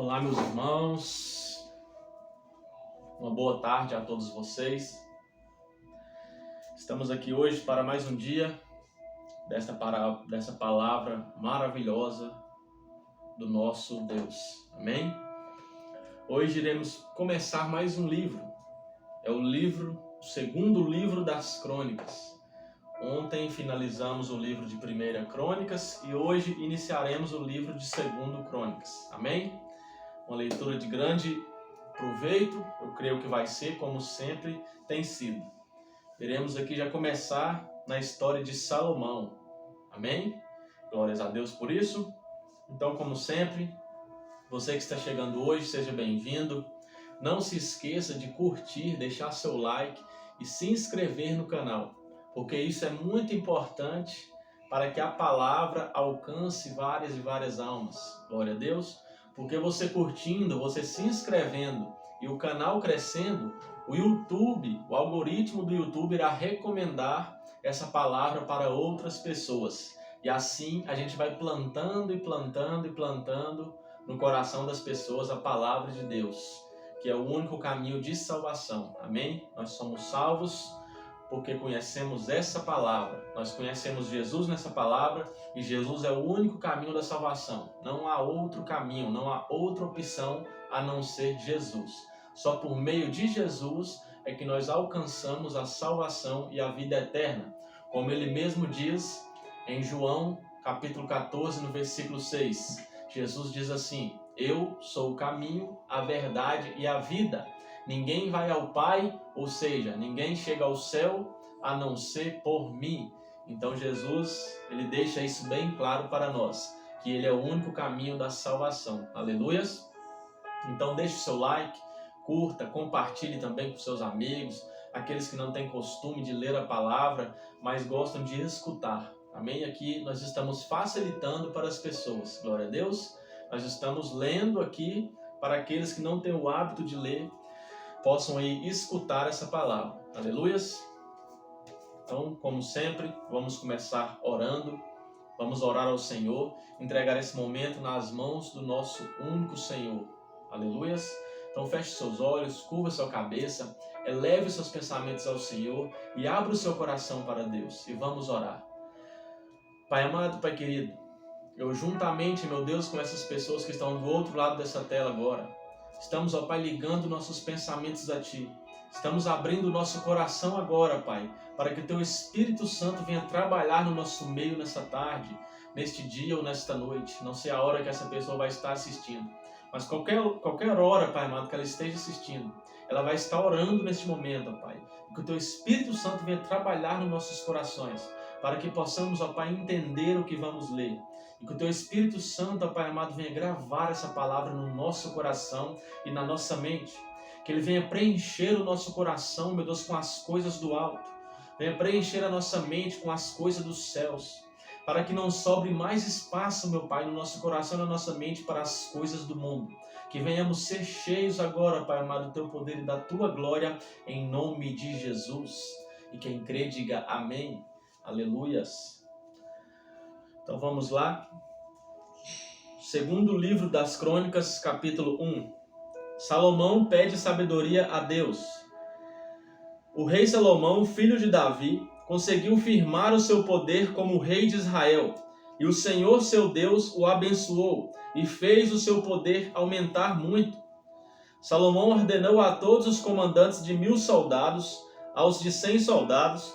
Olá, meus irmãos. Uma boa tarde a todos vocês. Estamos aqui hoje para mais um dia dessa palavra maravilhosa do nosso Deus. Amém? Hoje iremos começar mais um livro. É o segundo livro das Crônicas. Ontem finalizamos o livro de 1 Crônicas e hoje iniciaremos o livro de 2 Crônicas. Amém? Uma leitura de grande proveito, eu creio que vai ser, como sempre tem sido. Iremos aqui já começar na história de Salomão. Amém? Glórias a Deus por isso. Então, como sempre, você que está chegando hoje, seja bem-vindo. Não se esqueça de curtir, deixar seu like e se inscrever no canal, porque isso é muito importante para que a palavra alcance várias e várias almas. Glória a Deus. Porque você curtindo, você se inscrevendo e o canal crescendo, o YouTube, o algoritmo do YouTube irá recomendar essa palavra para outras pessoas. E assim a gente vai plantando e plantando e plantando no coração das pessoas a palavra de Deus, que é o único caminho de salvação. Amém? Nós somos salvos porque conhecemos essa palavra. Nós conhecemos Jesus nessa palavra e Jesus é o único caminho da salvação. Não há outro caminho, não há outra opção a não ser Jesus. Só por meio de Jesus é que nós alcançamos a salvação e a vida eterna. Como ele mesmo diz em João capítulo 14, no versículo 6. Jesus diz assim: eu sou o caminho, a verdade e a vida. Ninguém vai ao Pai, ou seja, ninguém chega ao céu a não ser por mim. Então Jesus, ele deixa isso bem claro para nós, que ele é o único caminho da salvação. Aleluias? Então deixe o seu like, curta, compartilhe também com seus amigos, aqueles que não têm costume de ler a palavra, mas gostam de escutar. Amém? Aqui nós estamos facilitando para as pessoas. Glória a Deus. Nós estamos lendo aqui para aqueles que não têm o hábito de ler, possam aí escutar essa palavra. Aleluias? Então, como sempre, vamos começar orando. Vamos orar ao Senhor, entregar esse momento nas mãos do nosso único Senhor. Aleluias? Então feche seus olhos, curva sua cabeça, eleve seus pensamentos ao Senhor e abra o seu coração para Deus. E vamos orar. Pai amado, Pai querido, eu juntamente, meu Deus, com essas pessoas que estão do outro lado dessa tela agora, estamos, ó Pai, ligando nossos pensamentos a Ti. Estamos abrindo o nosso coração agora, Pai, para que Teu Espírito Santo venha trabalhar no nosso meio nessa tarde, neste dia ou nesta noite. Não sei a hora que essa pessoa vai estar assistindo, mas qualquer hora, Pai amado, que ela esteja assistindo, ela vai estar orando neste momento, ó Pai. Que o Teu Espírito Santo venha trabalhar nos nossos corações, para que possamos, ó Pai, entender o que vamos ler. E que o Teu Espírito Santo, ó Pai amado, venha gravar essa palavra no nosso coração e na nossa mente. Que Ele venha preencher o nosso coração, meu Deus, com as coisas do alto. Venha preencher a nossa mente com as coisas dos céus. Para que não sobre mais espaço, meu Pai, no nosso coração e na nossa mente para as coisas do mundo. Que venhamos ser cheios agora, Pai amado, do Teu poder e da Tua glória, em nome de Jesus. E quem crê, diga amém. Aleluias. Então vamos lá. Segundo livro das Crônicas, capítulo 1. Salomão pede sabedoria a Deus. O rei Salomão, filho de Davi, conseguiu firmar o seu poder como rei de Israel. E o Senhor, seu Deus, o abençoou e fez o seu poder aumentar muito. Salomão ordenou a todos os comandantes de 1000 soldados, aos de 100 soldados,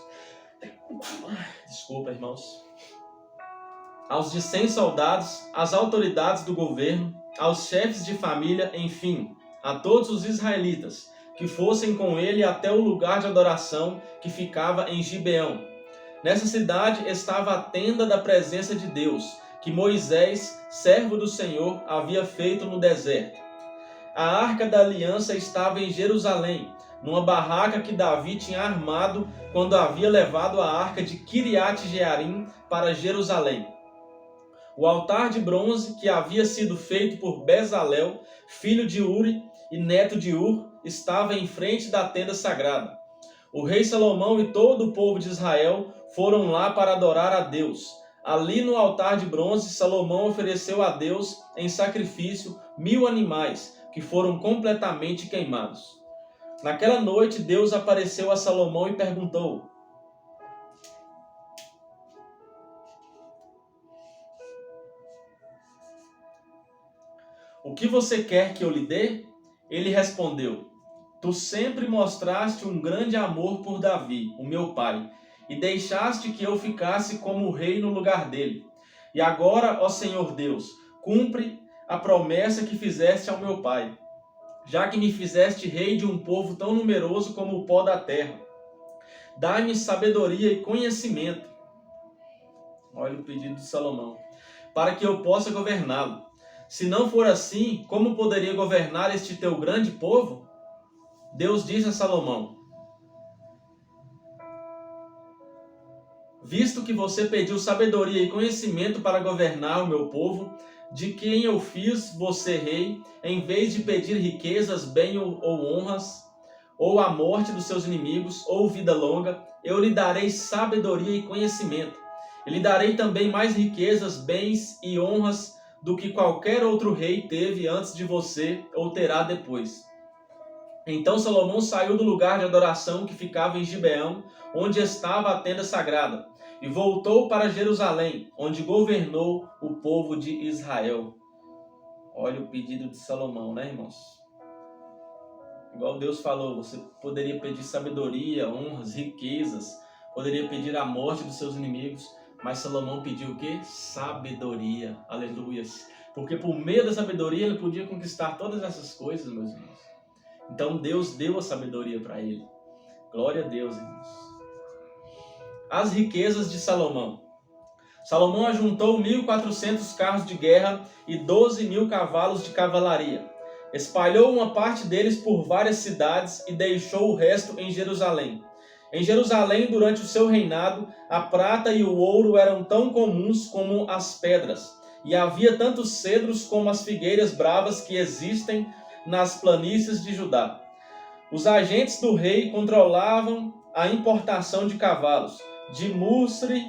aos de 100 soldados, às autoridades do governo, aos chefes de família, enfim, a todos os israelitas, que fossem com ele até o lugar de adoração que ficava em Gibeão. Nessa cidade estava a tenda da presença de Deus, que Moisés, servo do Senhor, havia feito no deserto. A arca da aliança estava em Jerusalém, numa barraca que Davi tinha armado quando havia levado a arca de Quiriate-Jearim para Jerusalém. O altar de bronze que havia sido feito por Bezalel, filho de Uri e neto de Ur, estava em frente da tenda sagrada. O rei Salomão e todo o povo de Israel foram lá para adorar a Deus. Ali no altar de bronze, Salomão ofereceu a Deus em sacrifício 1000 animais, que foram completamente queimados. Naquela noite, Deus apareceu a Salomão e perguntou: "O que você quer que eu lhe dê?" Ele respondeu: "Tu sempre mostraste um grande amor por Davi, o meu pai, e deixaste que eu ficasse como rei no lugar dele. E agora, ó Senhor Deus, cumpre a promessa que fizeste ao meu pai, já que me fizeste rei de um povo tão numeroso como o pó da terra. Dá-me sabedoria e conhecimento." Olha o pedido de Salomão. "Para que eu possa governá-lo. Se não for assim, como poderia governar este teu grande povo?" Deus disse a Salomão: "Visto que você pediu sabedoria e conhecimento para governar o meu povo, de quem eu fiz você rei, em vez de pedir riquezas, bem ou honras, ou a morte dos seus inimigos, ou vida longa, eu lhe darei sabedoria e conhecimento. E lhe darei também mais riquezas, bens e honras do que qualquer outro rei teve antes de você ou terá depois." Então Salomão saiu do lugar de adoração que ficava em Gibeão, onde estava a tenda sagrada, e voltou para Jerusalém, onde governou o povo de Israel. Olha o pedido de Salomão, né, irmãos? Igual Deus falou, você poderia pedir sabedoria, honras, riquezas, poderia pedir a morte dos seus inimigos, mas Salomão pediu o quê? Sabedoria. Aleluias. Porque por meio da sabedoria ele podia conquistar todas essas coisas, meus irmãos. Então Deus deu a sabedoria para ele. Glória a Deus, irmãos. As riquezas de Salomão. Salomão ajuntou 1.400 carros de guerra e 12.000 cavalos de cavalaria. Espalhou uma parte deles por várias cidades e deixou o resto em Jerusalém. Em Jerusalém, durante o seu reinado, a prata e o ouro eram tão comuns como as pedras, e havia tantos cedros como as figueiras bravas que existem nas planícies de Judá. Os agentes do rei controlavam a importação de cavalos, de Musri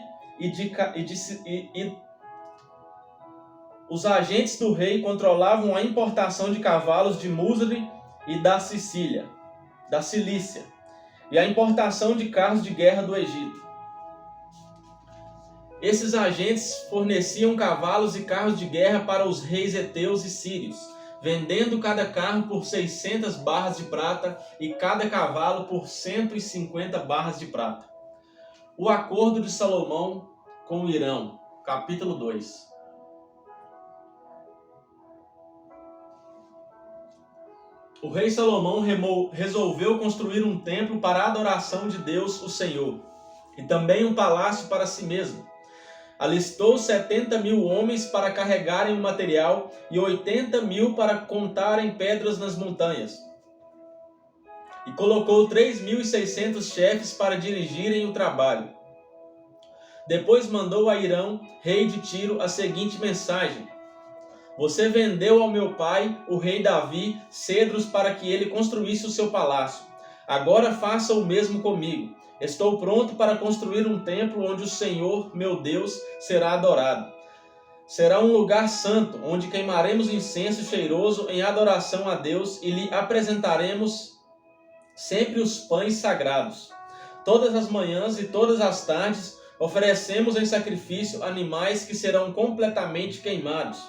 Os agentes do rei controlavam a importação de cavalos de Musri e da Cilícia, e a importação de carros de guerra do Egito. Esses agentes forneciam cavalos e carros de guerra para os reis heteus e sírios, vendendo cada carro por 600 barras de prata e cada cavalo por 150 barras de prata. O acordo de Salomão com o Irão, capítulo 2. O rei Salomão resolveu construir um templo para a adoração de Deus, o Senhor, e também um palácio para si mesmo. Alistou 70.000 homens para carregarem o material e 80.000 para contarem pedras nas montanhas. E colocou 3.600 chefes para dirigirem o trabalho. Depois mandou a Irão, rei de Tiro, a seguinte mensagem: "Você vendeu ao meu pai, o rei Davi, cedros para que ele construísse o seu palácio. Agora faça o mesmo comigo. Estou pronto para construir um templo onde o Senhor, meu Deus, será adorado. Será um lugar santo, onde queimaremos incenso cheiroso em adoração a Deus e lhe apresentaremos sempre os pães sagrados. Todas as manhãs e todas as tardes oferecemos em sacrifício animais que serão completamente queimados.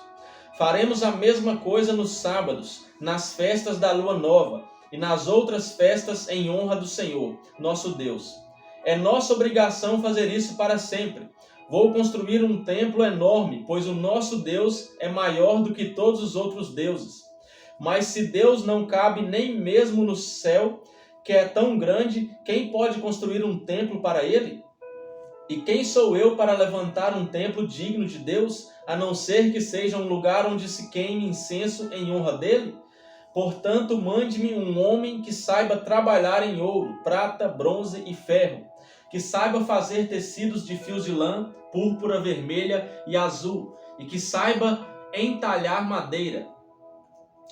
Faremos a mesma coisa nos sábados, nas festas da lua nova e nas outras festas em honra do Senhor, nosso Deus. É nossa obrigação fazer isso para sempre. Vou construir um templo enorme, pois o nosso Deus é maior do que todos os outros deuses. Mas se Deus não cabe nem mesmo no céu, que é tão grande, quem pode construir um templo para ele? E quem sou eu para levantar um templo digno de Deus, a não ser que seja um lugar onde se queime incenso em honra dele? Portanto, mande-me um homem que saiba trabalhar em ouro, prata, bronze e ferro, que saiba fazer tecidos de fios de lã, púrpura, vermelha e azul, e que saiba entalhar madeira.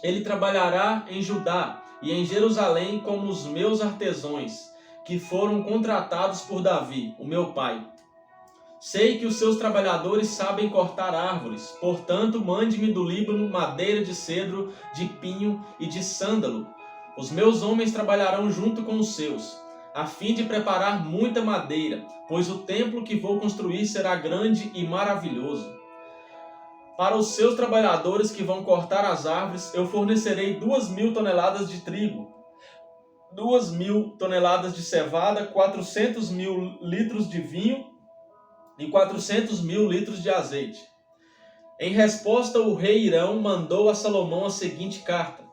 Ele trabalhará em Judá e em Jerusalém como os meus artesãos, que foram contratados por Davi, o meu pai. Sei que os seus trabalhadores sabem cortar árvores, portanto, mande-me do Líbano madeira de cedro, de pinho e de sândalo. Os meus homens trabalharão junto com os seus, a fim de preparar muita madeira, pois o templo que vou construir será grande e maravilhoso. Para os seus trabalhadores que vão cortar as árvores, eu fornecerei 2.000 toneladas de trigo, 2.000 toneladas de cevada, 400.000 litros de vinho e 400.000 litros de azeite. Em resposta, o rei Irão mandou a Salomão a seguinte carta: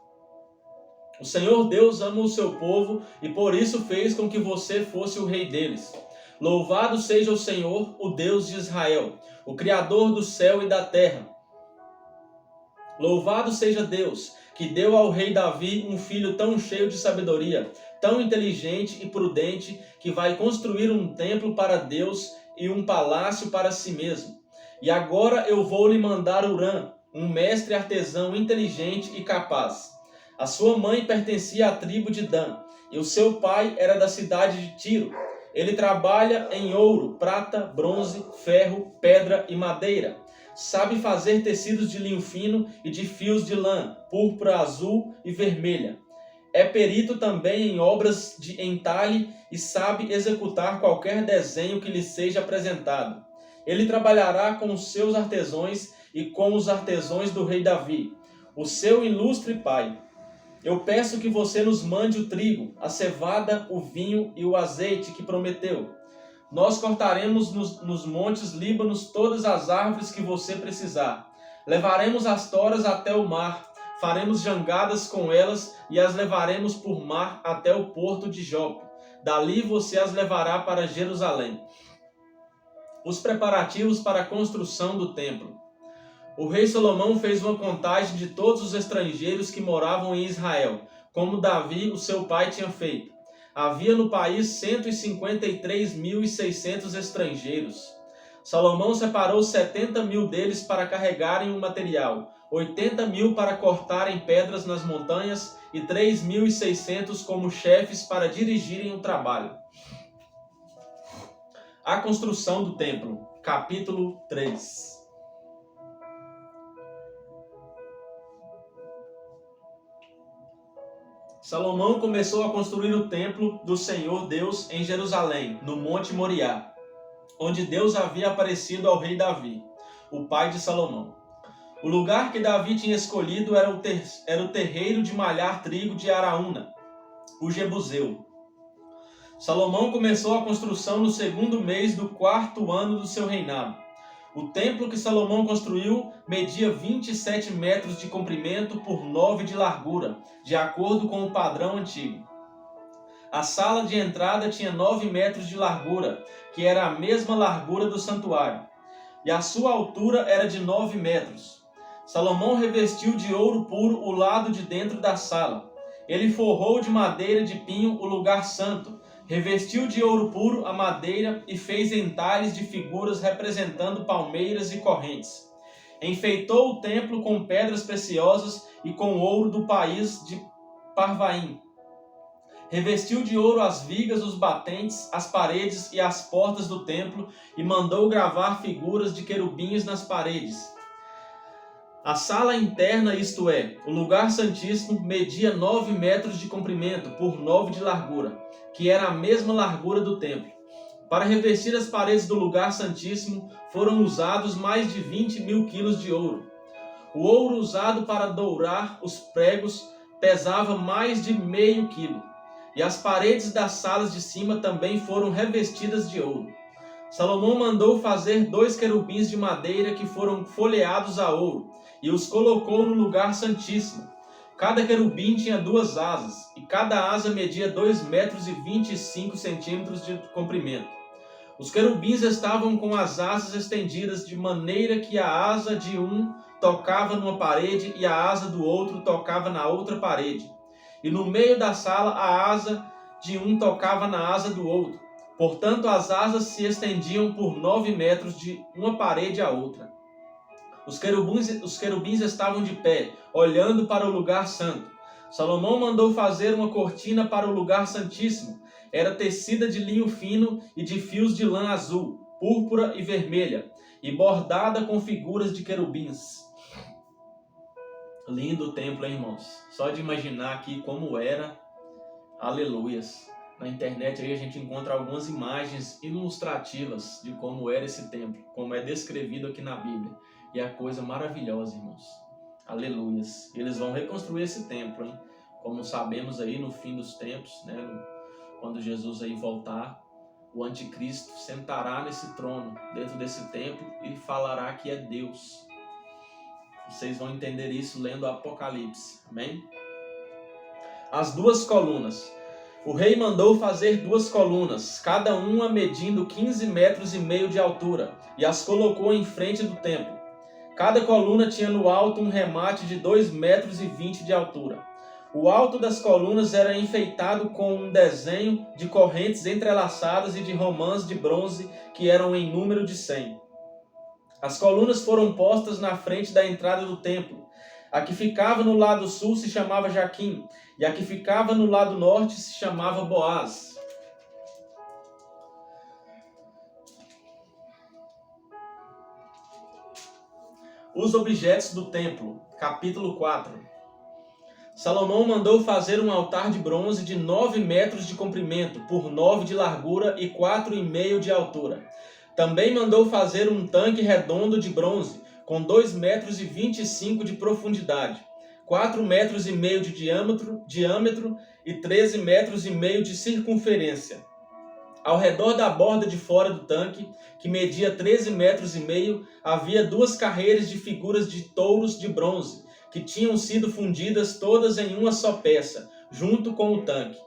O Senhor Deus ama o seu povo e por isso fez com que você fosse o rei deles. Louvado seja o Senhor, o Deus de Israel, o Criador do céu e da terra. Louvado seja Deus, que deu ao rei Davi um filho tão cheio de sabedoria, tão inteligente e prudente, que vai construir um templo para Deus e um palácio para si mesmo. E agora eu vou lhe mandar Hurã, um mestre artesão inteligente e capaz. A sua mãe pertencia à tribo de Dan, e o seu pai era da cidade de Tiro. Ele trabalha em ouro, prata, bronze, ferro, pedra e madeira. Sabe fazer tecidos de linho fino e de fios de lã, púrpura, azul e vermelha. É perito também em obras de entalhe e sabe executar qualquer desenho que lhe seja apresentado. Ele trabalhará com os seus artesãos e com os artesãos do rei Davi, o seu ilustre pai. Eu peço que você nos mande o trigo, a cevada, o vinho e o azeite que prometeu. Nós cortaremos nos montes Líbanos todas as árvores que você precisar. Levaremos as toras até o mar, faremos jangadas com elas e as levaremos por mar até o porto de Jope. Dali você as levará para Jerusalém. Os preparativos para a construção do templo. O rei Salomão fez uma contagem de todos os estrangeiros que moravam em Israel, como Davi, o seu pai, tinha feito. Havia no país 153.600 estrangeiros. Salomão separou 70.000 deles para carregarem o material, 80.000 para cortarem pedras nas montanhas e 3.600 como chefes para dirigirem o trabalho. A construção do templo, capítulo 3. Salomão começou a construir o templo do Senhor Deus em Jerusalém, no Monte Moriá, onde Deus havia aparecido ao rei Davi, o pai de Salomão. O lugar que Davi tinha escolhido era o terreiro de malhar trigo de Araúna, o Jebuseu. Salomão começou a construção no 2º mês do 4º ano do seu reinado. O templo que Salomão construiu media 27 metros de comprimento por 9 de largura, de acordo com o padrão antigo. A sala de entrada tinha 9 metros de largura, que era a mesma largura do santuário, e a sua altura era de 9 metros. Salomão revestiu de ouro puro o lado de dentro da sala. Ele forrou de madeira de pinho o lugar santo, revestiu de ouro puro a madeira e fez entalhes de figuras representando palmeiras e correntes. Enfeitou o templo com pedras preciosas e com ouro do país de Parvaim. Revestiu de ouro as vigas, os batentes, as paredes e as portas do templo e mandou gravar figuras de querubins nas paredes. A sala interna, isto é, o lugar santíssimo, media 9 metros de comprimento por 9 de largura, que era a mesma largura do templo. Para revestir as paredes do lugar santíssimo foram usados mais de 20.000 quilos de ouro. O ouro usado para dourar os pregos pesava mais de meio quilo, e as paredes das salas de cima também foram revestidas de ouro. Salomão mandou fazer 2 querubins de madeira que foram folheados a ouro, e os colocou no lugar santíssimo. Cada querubim tinha 2 asas, e cada asa media 2 metros e 25 centímetros de comprimento. Os querubins estavam com as asas estendidas de maneira que a asa de um tocava numa parede e a asa do outro tocava na outra parede. E no meio da sala a asa de um tocava na asa do outro. Portanto, as asas se estendiam por 9 metros de uma parede à outra. Os querubins estavam de pé, olhando para o lugar santo. Salomão mandou fazer uma cortina para o lugar santíssimo. Era tecida de linho fino e de fios de lã azul. púrpura e vermelha, e bordada com figuras de querubins. Lindo o templo, hein, irmãos? Só de imaginar aqui como era. Aleluias. Na internet aí a gente encontra algumas imagens ilustrativas de como era esse templo, como é descrevido aqui na Bíblia. E é coisa maravilhosa, irmãos. Aleluias. Eles vão reconstruir esse templo, hein? Como sabemos aí no fim dos tempos, né? Quando Jesus aí voltar, o anticristo sentará nesse trono, dentro desse templo, e falará que é Deus. Vocês vão entender isso lendo o Apocalipse. Amém? As duas colunas. O rei mandou fazer 2 colunas, cada uma medindo 15 metros e meio de altura, e as colocou em frente do templo. Cada coluna tinha no alto um remate de 2,20 metros de altura. O alto das colunas era enfeitado com um desenho de correntes entrelaçadas e de romãs de bronze que eram em número de 100. As colunas foram postas na frente da entrada do templo. A que ficava no lado sul se chamava Jaquim, e a que ficava no lado norte se chamava Boaz. Os objetos do templo, capítulo 4. Salomão mandou fazer um altar de bronze de 9 metros de comprimento, por 9 de largura e 4,5 de altura. Também mandou fazer um tanque redondo de bronze, com 2,25 metros de profundidade, 4,5 metros de diâmetro e 13,5 metros de circunferência. Ao redor da borda de fora do tanque, que media 13,5 metros, havia 2 carreiras de figuras de touros de bronze, que tinham sido fundidas todas em uma só peça, junto com o tanque.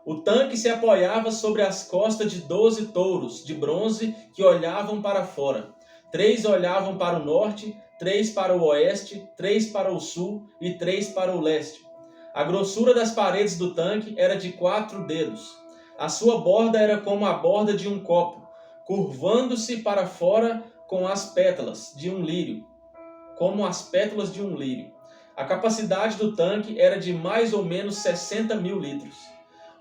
O tanque se apoiava sobre as costas de 12 touros de bronze que olhavam para fora. 3 olhavam para o norte, 3 para o oeste, 3 para o sul e 3 para o leste. A grossura das paredes do tanque era de 4 dedos. A sua borda era como a borda de um copo, curvando-se para fora com as pétalas de um lírio, como as pétalas de um lírio. A capacidade do tanque era de mais ou menos 60 mil litros.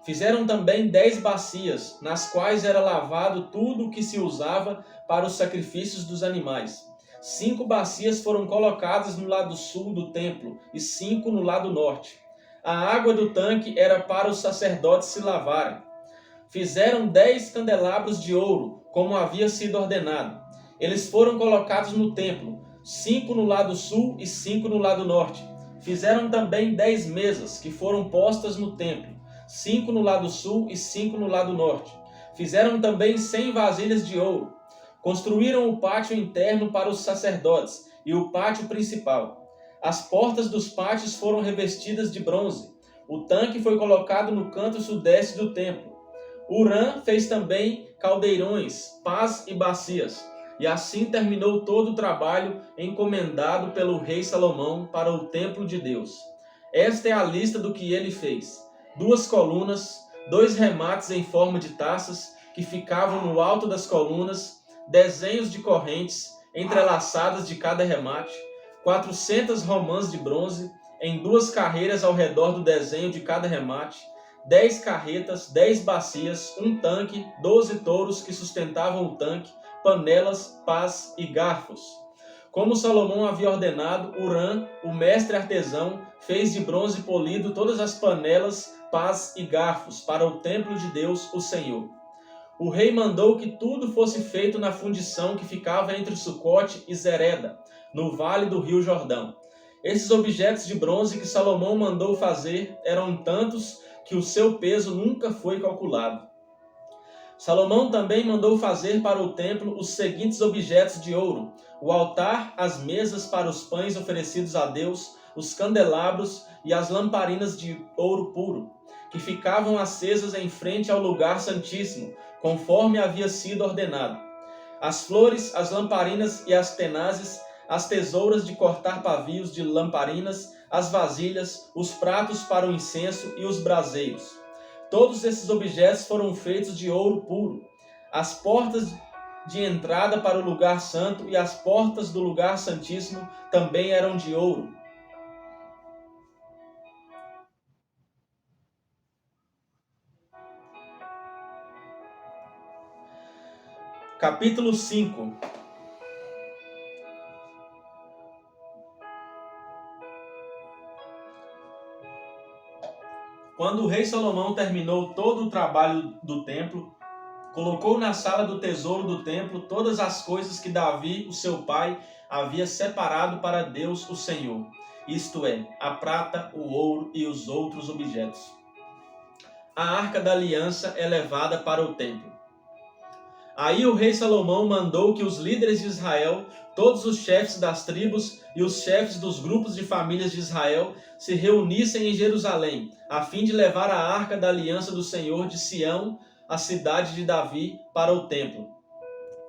Fizeram também 10 bacias, nas quais era lavado tudo o que se usava para os sacrifícios dos animais. 5 bacias foram colocadas no lado sul do templo e 5 no lado norte. A água do tanque era para os sacerdotes se lavarem. Fizeram 10 candelabros de ouro, como havia sido ordenado. Eles foram colocados no templo, 5 no lado sul e 5 no lado norte. Fizeram também 10 mesas, que foram postas no templo, 5 no lado sul e 5 no lado norte. Fizeram também 100 vasilhas de ouro. Construíram o pátio interno para os sacerdotes e o pátio principal. As portas dos pátios foram revestidas de bronze. O tanque foi colocado no canto sudeste do templo. Hurã fez também caldeirões, pás e bacias. E assim terminou todo o trabalho encomendado pelo rei Salomão para o templo de Deus. Esta é a lista do que ele fez: 2 colunas, 2 remates em forma de taças que ficavam no alto das colunas, desenhos de correntes entrelaçadas de cada remate, 400 romãs de bronze em 2 carreiras ao redor do desenho de cada remate, 10 carretas, 10 bacias, um tanque, 12 touros que sustentavam o tanque, panelas, pás e garfos. Como Salomão havia ordenado, Hurã, o mestre artesão, fez de bronze polido todas as panelas, pás e garfos para o templo de Deus, o Senhor. O rei mandou que tudo fosse feito na fundição que ficava entre Sucote e Zereda, no vale do rio Jordão. Esses objetos de bronze que Salomão mandou fazer eram tantos que o seu peso nunca foi calculado. Salomão também mandou fazer para o templo os seguintes objetos de ouro: o altar, as mesas para os pães oferecidos a Deus, os candelabros e as lamparinas de ouro puro, que ficavam acesas em frente ao lugar santíssimo, conforme havia sido ordenado. As flores, as lamparinas e as tenazes, as tesouras de cortar pavios de lamparinas, as vasilhas, os pratos para o incenso e os braseiros. Todos esses objetos foram feitos de ouro puro. As portas de entrada para o lugar santo e as portas do lugar santíssimo também eram de ouro. capítulo 5. Quando o rei Salomão terminou todo o trabalho do templo, colocou na sala do tesouro do templo todas as coisas que Davi, o seu pai, havia separado para Deus, o Senhor, isto é, a prata, o ouro e os outros objetos. A arca da aliança é levada para o templo. Aí o rei Salomão mandou que os líderes de Israel, todos os chefes das tribos e os chefes dos grupos de famílias de Israel se reunissem em Jerusalém, a fim de levar a arca da aliança do Senhor de Sião, a cidade de Davi, para o templo.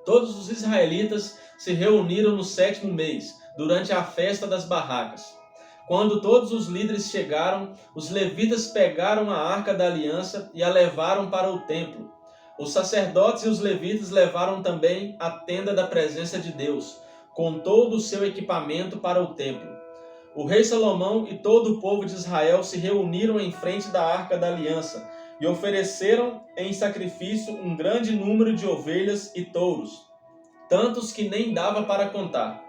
Todos os israelitas se reuniram no 7º mês, durante a festa das barracas. Quando todos os líderes chegaram, os levitas pegaram a arca da aliança e a levaram para o templo. Os sacerdotes e os levitas levaram também a tenda da presença de Deus, com todo o seu equipamento para o templo. O rei Salomão e todo o povo de Israel se reuniram em frente da arca da aliança e ofereceram em sacrifício um grande número de ovelhas e touros, tantos que nem dava para contar.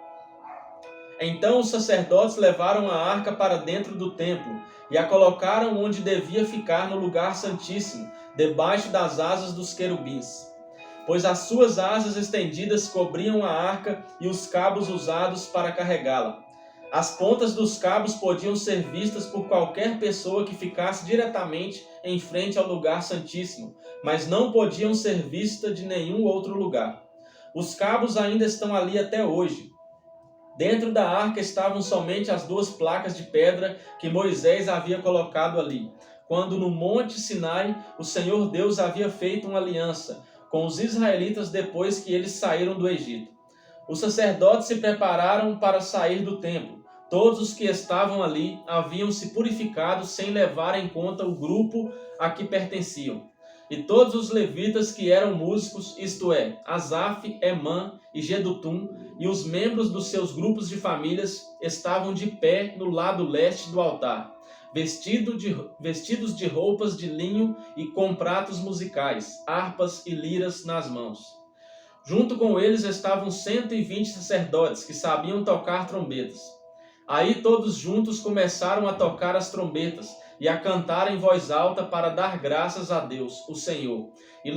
Então os sacerdotes levaram a arca para dentro do templo e a colocaram onde devia ficar no lugar santíssimo, debaixo das asas dos querubins, pois as suas asas estendidas cobriam a arca e os cabos usados para carregá-la. As pontas dos cabos podiam ser vistas por qualquer pessoa que ficasse diretamente em frente ao lugar santíssimo, mas não podiam ser vistas de nenhum outro lugar. Os cabos ainda estão ali até hoje. Dentro da arca estavam somente as 2 placas de pedra que Moisés havia colocado ali, quando no Monte Sinai o Senhor Deus havia feito uma aliança com os israelitas depois que eles saíram do Egito. Os sacerdotes se prepararam para sair do templo. Todos os que estavam ali haviam se purificado sem levar em conta o grupo a que pertenciam. E todos os levitas que eram músicos, isto é, Asaf, Emã e Jedutum, e os membros dos seus grupos de famílias, estavam de pé no lado leste do altar, vestidos de roupas de linho e com pratos musicais, harpas e liras nas mãos. Junto com eles estavam 120 sacerdotes que sabiam tocar trombetas. Aí todos juntos começaram a tocar as trombetas e a cantar em voz alta para dar graças a Deus, o Senhor, e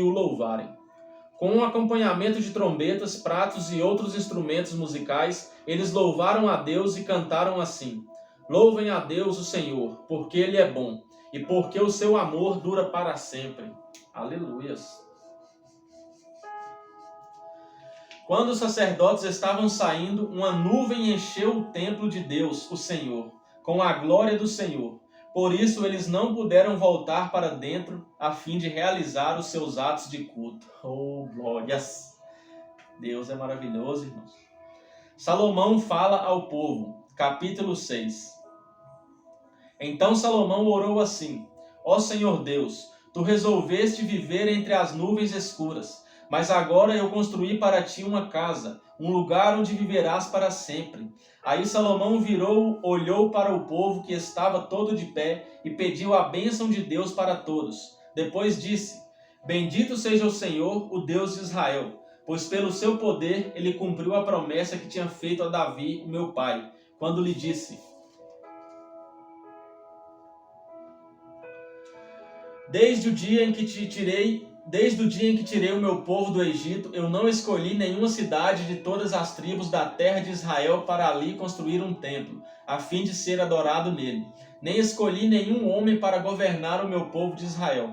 o louvarem. Com um acompanhamento de trombetas, pratos e outros instrumentos musicais, eles louvaram a Deus e cantaram assim: Louvem a Deus o Senhor, porque Ele é bom, e porque o seu amor dura para sempre. Aleluias! Quando os sacerdotes estavam saindo, uma nuvem encheu o templo de Deus, o Senhor, com a glória do Senhor. Por isso eles não puderam voltar para dentro, a fim de realizar os seus atos de culto. Oh, glórias! Deus é maravilhoso, irmãos. Salomão fala ao povo, capítulo 6. Então Salomão orou assim: Ó Senhor Deus, tu resolveste viver entre as nuvens escuras, mas agora eu construí para ti uma casa, um lugar onde viverás para sempre. Aí Salomão virou, olhou para o povo que estava todo de pé e pediu a bênção de Deus para todos. Depois disse: Bendito seja o Senhor, o Deus de Israel, pois pelo seu poder ele cumpriu a promessa que tinha feito a Davi, meu pai, quando lhe disse: Desde o dia em que tirei o meu povo do Egito, eu não escolhi nenhuma cidade de todas as tribos da terra de Israel para ali construir um templo, a fim de ser adorado nele. Nem escolhi nenhum homem para governar o meu povo de Israel.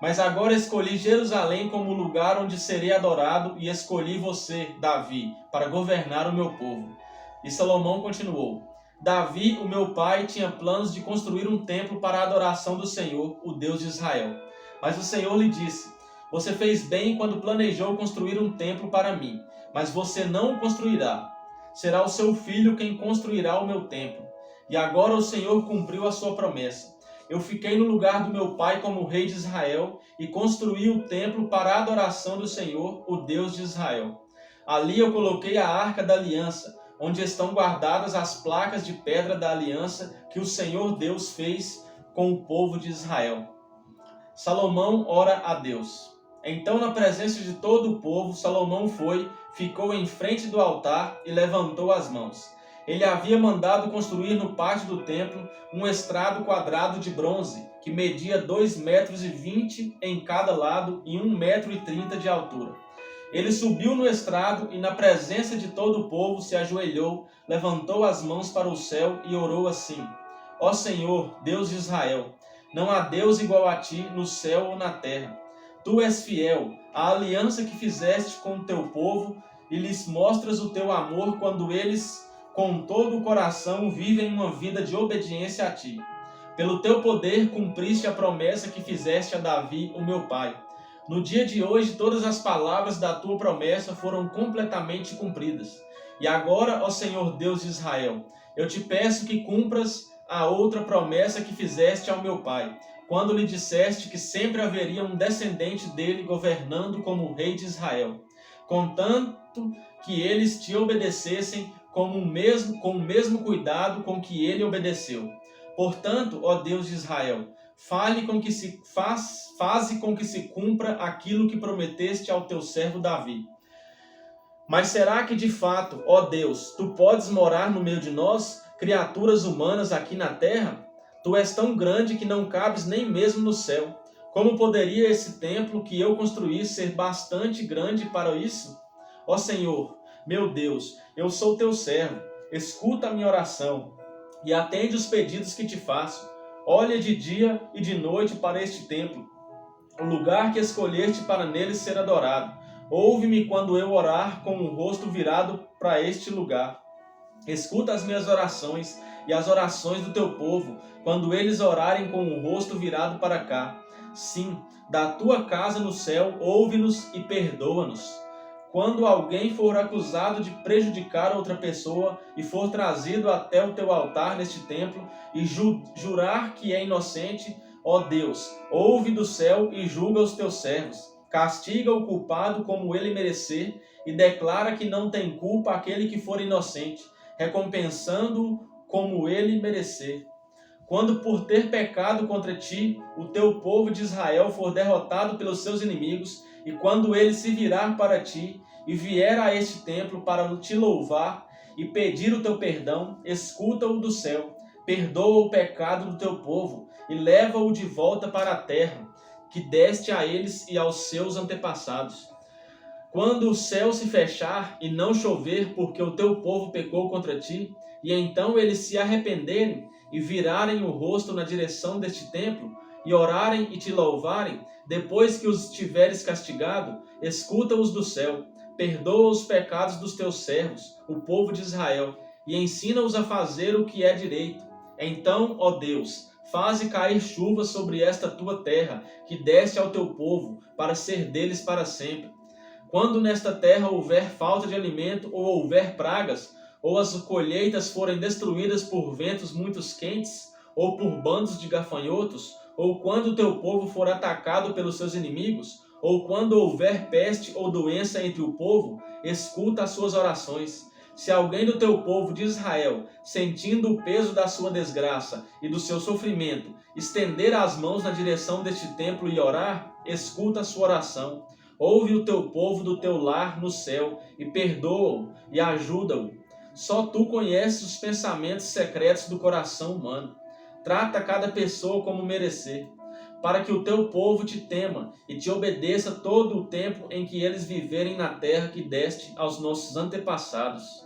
Mas agora escolhi Jerusalém como lugar onde serei adorado e escolhi você, Davi, para governar o meu povo. E Salomão continuou: Davi, o meu pai, tinha planos de construir um templo para a adoração do Senhor, o Deus de Israel. Mas o Senhor lhe disse: Você fez bem quando planejou construir um templo para mim, mas você não o construirá. Será o seu filho quem construirá o meu templo. E agora o Senhor cumpriu a sua promessa. Eu fiquei no lugar do meu pai como rei de Israel e construí o templo para a adoração do Senhor, o Deus de Israel. Ali eu coloquei a arca da aliança, onde estão guardadas as placas de pedra da aliança que o Senhor Deus fez com o povo de Israel. Salomão ora a Deus. Então, na presença de todo o povo, Salomão foi, ficou em frente do altar e levantou as mãos. Ele havia mandado construir no pátio do templo um estrado quadrado de bronze, que media 2,20 metros em cada lado e 1,30 metro de altura. Ele subiu no estrado e, na presença de todo o povo, se ajoelhou, levantou as mãos para o céu e orou assim: Ó Senhor, Deus de Israel, não há Deus igual a ti no céu ou na terra. Tu és fiel à aliança que fizeste com o teu povo e lhes mostras o teu amor quando eles, com todo o coração, vivem uma vida de obediência a ti. Pelo teu poder cumpriste a promessa que fizeste a Davi, o meu pai. No dia de hoje, todas as palavras da tua promessa foram completamente cumpridas. E agora, ó Senhor Deus de Israel, eu te peço que cumpras a outra promessa que fizeste ao meu pai, quando lhe disseste que sempre haveria um descendente dele governando como rei de Israel, contanto que eles te obedecessem com o mesmo cuidado com que ele obedeceu. Portanto, ó Deus de Israel, faze com que se cumpra aquilo que prometeste ao teu servo Davi. Mas será que de fato, ó Deus, tu podes morar no meio de nós, criaturas humanas aqui na terra? Tu és tão grande que não cabes nem mesmo no céu. Como poderia esse templo que eu construí ser bastante grande para isso? Ó Senhor, meu Deus, eu sou teu servo. Escuta a minha oração e atende os pedidos que te faço. Olha de dia e de noite para este templo, o lugar que escolheste para nele ser adorado. Ouve-me quando eu orar com o rosto virado para este lugar. Escuta as minhas orações e as orações do teu povo, quando eles orarem com o rosto virado para cá. Sim, da tua casa no céu, ouve-nos e perdoa-nos. Quando alguém for acusado de prejudicar outra pessoa e for trazido até o teu altar neste templo e jurar que é inocente, ó Deus, ouve do céu e julga os teus servos. Castiga o culpado como ele merecer e declara que não tem culpa aquele que for inocente, recompensando-o como ele merecer. Quando por ter pecado contra ti, o teu povo de Israel for derrotado pelos seus inimigos, e quando ele se virar para ti e vier a este templo para te louvar e pedir o teu perdão, escuta-o do céu, perdoa o pecado do teu povo e leva-o de volta para a terra, que deste a eles e aos seus antepassados. Quando o céu se fechar e não chover porque o teu povo pecou contra ti, e então eles se arrependerem e virarem o rosto na direção deste templo, e orarem e te louvarem, depois que os tiveres castigado, escuta-os do céu, perdoa os pecados dos teus servos, o povo de Israel, e ensina-os a fazer o que é direito. Então, ó Deus, faze cair chuva sobre esta tua terra, que deste ao teu povo, para ser deles para sempre. Quando nesta terra houver falta de alimento ou houver pragas, ou as colheitas forem destruídas por ventos muito quentes, ou por bandos de gafanhotos, ou quando o teu povo for atacado pelos seus inimigos, ou quando houver peste ou doença entre o povo, escuta as suas orações. Se alguém do teu povo de Israel, sentindo o peso da sua desgraça e do seu sofrimento, estender as mãos na direção deste templo e orar, escuta a sua oração. Ouve o teu povo do teu lar no céu e perdoa-o e ajuda-o. Só tu conheces os pensamentos secretos do coração humano. Trata cada pessoa como merecer, para que o teu povo te tema e te obedeça todo o tempo em que eles viverem na terra que deste aos nossos antepassados.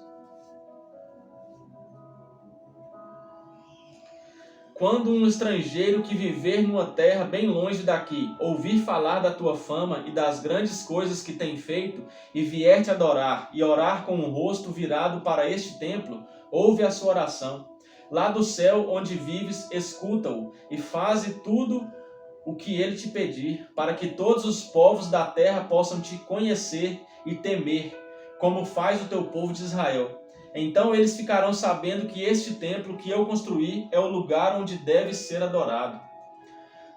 Quando um estrangeiro que viver numa terra bem longe daqui ouvir falar da tua fama e das grandes coisas que tem feito, e vier te adorar e orar com o rosto virado para este templo, ouve a sua oração. Lá do céu onde vives, escuta-o e faze tudo o que ele te pedir, para que todos os povos da terra possam te conhecer e temer, como faz o teu povo de Israel. Então eles ficarão sabendo que este templo que eu construí é o lugar onde deve ser adorado.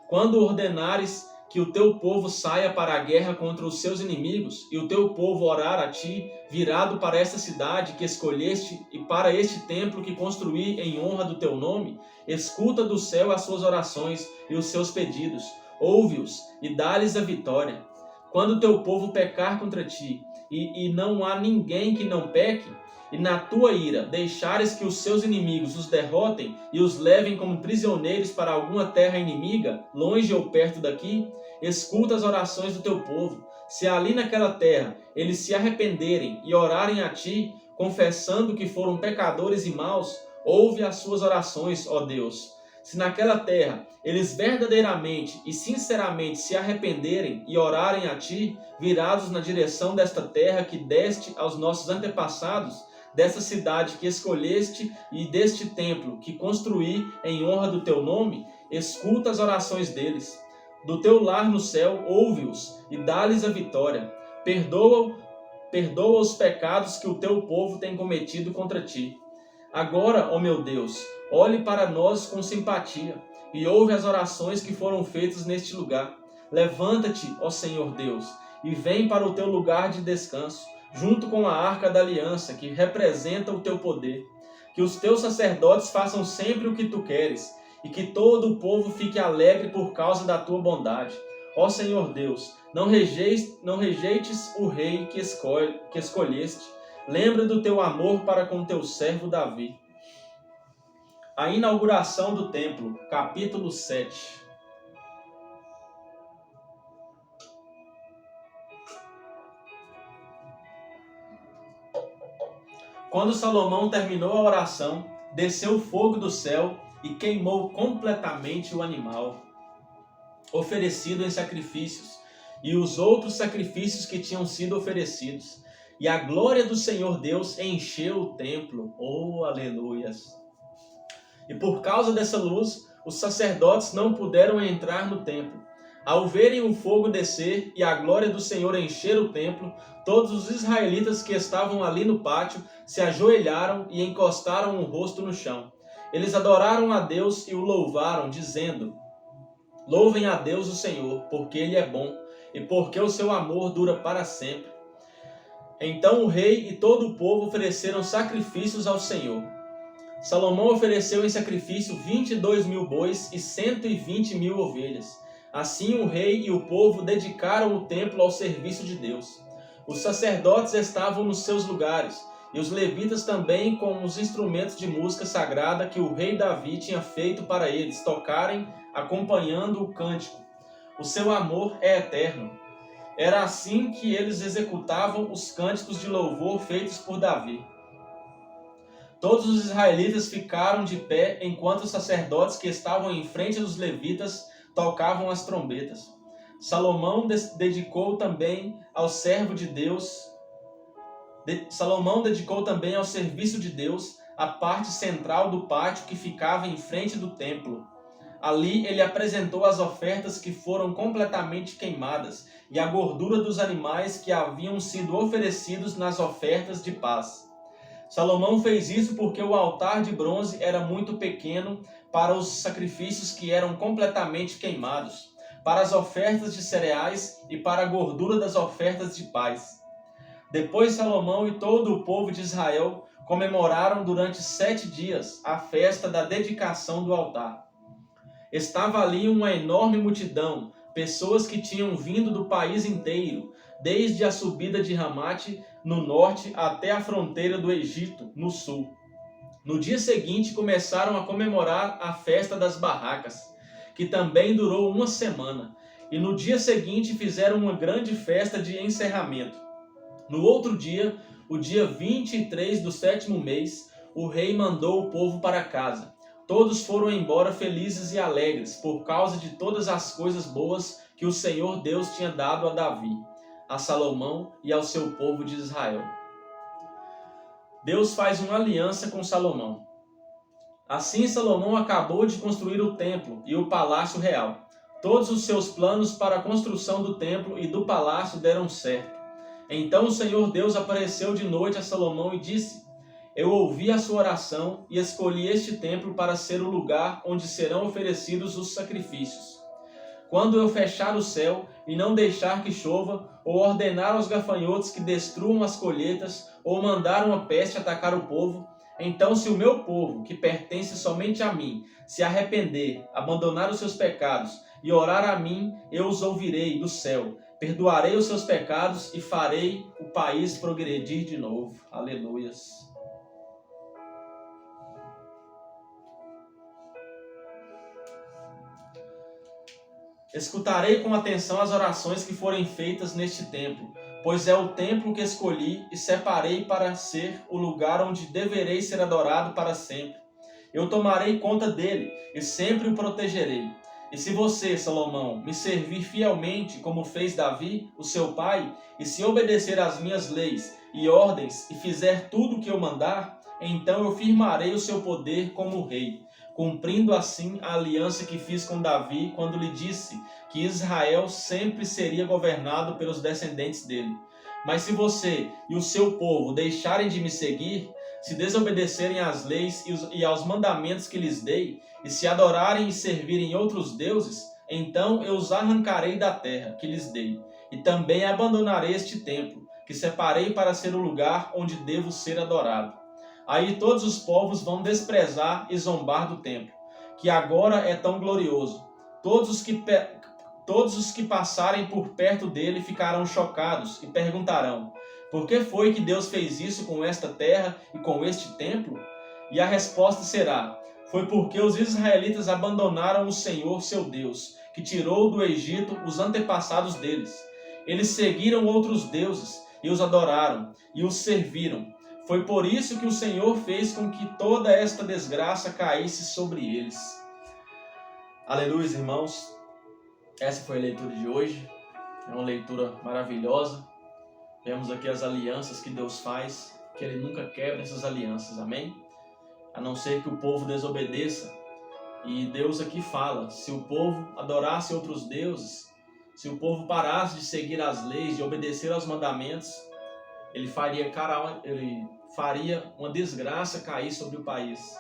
Quando ordenares que o teu povo saia para a guerra contra os seus inimigos, e o teu povo orar a ti, virado para esta cidade que escolheste e para este templo que construí em honra do teu nome, escuta do céu as suas orações e os seus pedidos. ouve-os e dá-lhes a vitória. Quando o teu povo pecar contra ti, e não há ninguém que não peque, e na tua ira deixares que os seus inimigos os derrotem e os levem como prisioneiros para alguma terra inimiga, longe ou perto daqui, escuta as orações do teu povo. Se ali naquela terra eles se arrependerem e orarem a ti, confessando que foram pecadores e maus, ouve as suas orações, ó Deus. Se naquela terra eles verdadeiramente e sinceramente se arrependerem e orarem a ti, virados na direção desta terra que deste aos nossos antepassados, dessa cidade que escolheste e deste templo que construí em honra do teu nome, escuta as orações deles. Do teu lar no céu, ouve-os e dá-lhes a vitória. Perdoa os pecados que o teu povo tem cometido contra ti. Agora, ó meu Deus, olhe para nós com simpatia e ouve as orações que foram feitas neste lugar. Levanta-te, ó Senhor Deus, e vem para o teu lugar de descanso, junto com a arca da aliança, que representa o teu poder. Que os teus sacerdotes façam sempre o que tu queres, e que todo o povo fique alegre por causa da tua bondade. Ó Senhor Deus, não rejeites o rei que escolheste. Lembra do teu amor para com teu servo Davi. A inauguração do templo, capítulo 7. Quando Salomão terminou a oração, desceu fogo do céu e queimou completamente o animal oferecido em sacrifícios e os outros sacrifícios que tinham sido oferecidos. E a glória do Senhor Deus encheu o templo. Oh, aleluias! E por causa dessa luz, os sacerdotes não puderam entrar no templo. Ao verem o fogo descer e a glória do Senhor encher o templo, todos os israelitas que estavam ali no pátio se ajoelharam e encostaram o rosto no chão. Eles adoraram a Deus e o louvaram, dizendo: Louvem a Deus o Senhor, porque Ele é bom, e porque o seu amor dura para sempre. Então o rei e todo o povo ofereceram sacrifícios ao Senhor. Salomão ofereceu em sacrifício 22.000 bois e 120.000 ovelhas. Assim o rei e o povo dedicaram o templo ao serviço de Deus. Os sacerdotes estavam nos seus lugares, e os levitas também com os instrumentos de música sagrada que o rei Davi tinha feito para eles tocarem, acompanhando o cântico. O seu amor é eterno. Era assim que eles executavam os cânticos de louvor feitos por Davi. Todos os israelitas ficaram de pé enquanto os sacerdotes que estavam em frente dos levitas tocavam as trombetas. Salomão dedicou também ao serviço de Deus a parte central do pátio que ficava em frente do templo. Ali ele apresentou as ofertas que foram completamente queimadas e a gordura dos animais que haviam sido oferecidos nas ofertas de paz. Salomão fez isso porque o altar de bronze era muito pequeno para os sacrifícios que eram completamente queimados, para as ofertas de cereais e para a gordura das ofertas de paz. Depois Salomão e todo o povo de Israel comemoraram durante 7 dias a festa da dedicação do altar. Estava ali uma enorme multidão, pessoas que tinham vindo do país inteiro, desde a subida de Ramate, no norte, até a fronteira do Egito, no sul. No dia seguinte começaram a comemorar a festa das barracas, que também durou uma semana, e no dia seguinte fizeram uma grande festa de encerramento. No outro dia, o dia 23 do 7º mês, o rei mandou o povo para casa. Todos foram embora felizes e alegres por causa de todas as coisas boas que o Senhor Deus tinha dado a Davi, a Salomão e ao seu povo de Israel. Deus faz uma aliança com Salomão. Assim Salomão acabou de construir o templo e o palácio real. Todos os seus planos para a construção do templo e do palácio deram certo. Então o Senhor Deus apareceu de noite a Salomão e disse: Eu ouvi a sua oração e escolhi este templo para ser o lugar onde serão oferecidos os sacrifícios. Quando eu fechar o céu e não deixar que chova, ou ordenar aos gafanhotos que destruam as colheitas, ou mandar uma peste atacar o povo, então se o meu povo, que pertence somente a mim, se arrepender, abandonar os seus pecados e orar a mim, eu os ouvirei do céu. Perdoarei os seus pecados e farei o país progredir de novo. Aleluias. Escutarei com atenção as orações que forem feitas neste templo, pois é o templo que escolhi e separei para ser o lugar onde deverei ser adorado para sempre. Eu tomarei conta dele e sempre o protegerei. E se você, Salomão, me servir fielmente como fez Davi, o seu pai, e se obedecer às minhas leis e ordens e fizer tudo o que eu mandar, então eu firmarei o seu poder como rei, cumprindo assim a aliança que fiz com Davi quando lhe disse que Israel sempre seria governado pelos descendentes dele. Mas se você e o seu povo deixarem de me seguir, se desobedecerem às leis e aos mandamentos que lhes dei, e se adorarem e servirem outros deuses, então eu os arrancarei da terra que lhes dei, e também abandonarei este templo, que separei para ser o lugar onde devo ser adorado. Aí todos os povos vão desprezar e zombar do templo, que agora é tão glorioso. Todos os que passarem por perto dele ficarão chocados e perguntarão: por que foi que Deus fez isso com esta terra e com este templo? E a resposta será: foi porque os israelitas abandonaram o Senhor seu Deus, que tirou do Egito os antepassados deles. Eles seguiram outros deuses e os adoraram e os serviram. Foi por isso que o Senhor fez com que toda esta desgraça caísse sobre eles. Aleluia, irmãos. Essa foi a leitura de hoje. É uma leitura maravilhosa. Vemos aqui as alianças que Deus faz, que Ele nunca quebra essas alianças, amém? A não ser que o povo desobedeça. E Deus aqui fala, se o povo adorasse outros deuses, se o povo parasse de seguir as leis, de obedecer aos mandamentos, ele faria uma desgraça cair sobre o país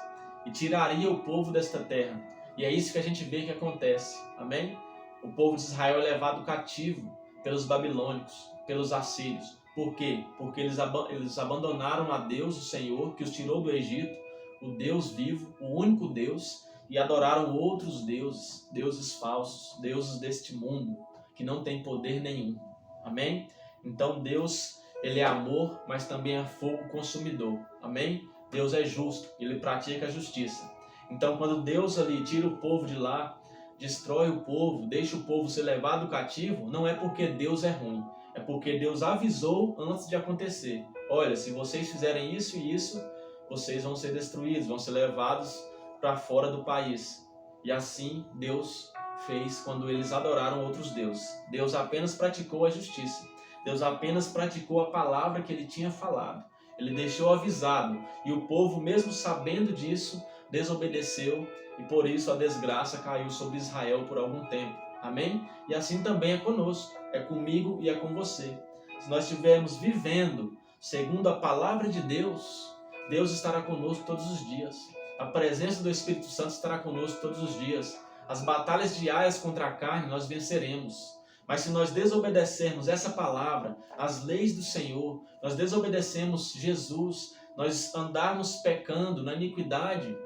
e tiraria o povo desta terra. E é isso que a gente vê que acontece, amém? O povo de Israel é levado cativo pelos babilônicos, pelos assírios. Por quê? Porque eles abandonaram a Deus, o Senhor, que os tirou do Egito, o Deus vivo, o único Deus, e adoraram outros deuses, deuses falsos, deuses deste mundo, que não têm poder nenhum. Amém? Então Deus, Ele é amor, mas também é fogo consumidor. Amém? Deus é justo, Ele pratica a justiça. Então quando Deus ali tira o povo de lá, destrói o povo, deixa o povo ser levado cativo, não é porque Deus é ruim, é porque Deus avisou antes de acontecer. Olha, se vocês fizerem isso e isso, vocês vão ser destruídos, vão ser levados para fora do país. E assim Deus fez quando eles adoraram outros deuses. Deus apenas praticou a justiça. Deus apenas praticou a palavra que Ele tinha falado. Ele deixou avisado. E o povo, mesmo sabendo disso, desobedeceu. E por isso a desgraça caiu sobre Israel por algum tempo. Amém? E assim também é conosco. É comigo e é com você. Se nós estivermos vivendo segundo a palavra de Deus, Deus estará conosco todos os dias. A presença do Espírito Santo estará conosco todos os dias. As batalhas diárias contra a carne nós venceremos. Mas se nós desobedecermos essa palavra, as leis do Senhor, nós desobedecemos Jesus, nós andarmos pecando na iniquidade,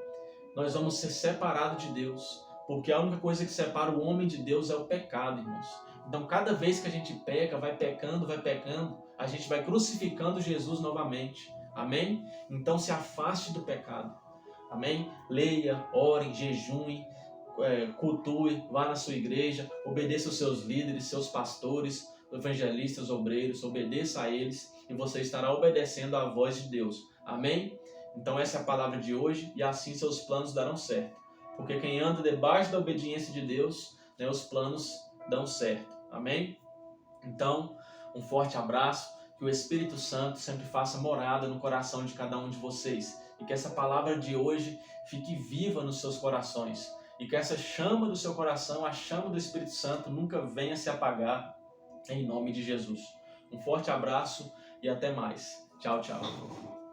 nós vamos ser separados de Deus. Porque a única coisa que separa o homem de Deus é o pecado, irmãos. Então cada vez que a gente peca, vai pecando, a gente vai crucificando Jesus novamente. Amém? Então se afaste do pecado. Amém? Leia, ore, jejue, cultue, vá na sua igreja, obedeça aos seus líderes, seus pastores, evangelistas, obreiros, obedeça a eles e você estará obedecendo à voz de Deus. Amém? Então essa é a palavra de hoje e assim seus planos darão certo. Porque quem anda debaixo da obediência de Deus, os planos dão certo. Amém? Então, um forte abraço, que o Espírito Santo sempre faça morada no coração de cada um de vocês. E que essa palavra de hoje fique viva nos seus corações. E que essa chama do seu coração, a chama do Espírito Santo, nunca venha se apagar, em nome de Jesus. Um forte abraço e até mais. Tchau, tchau.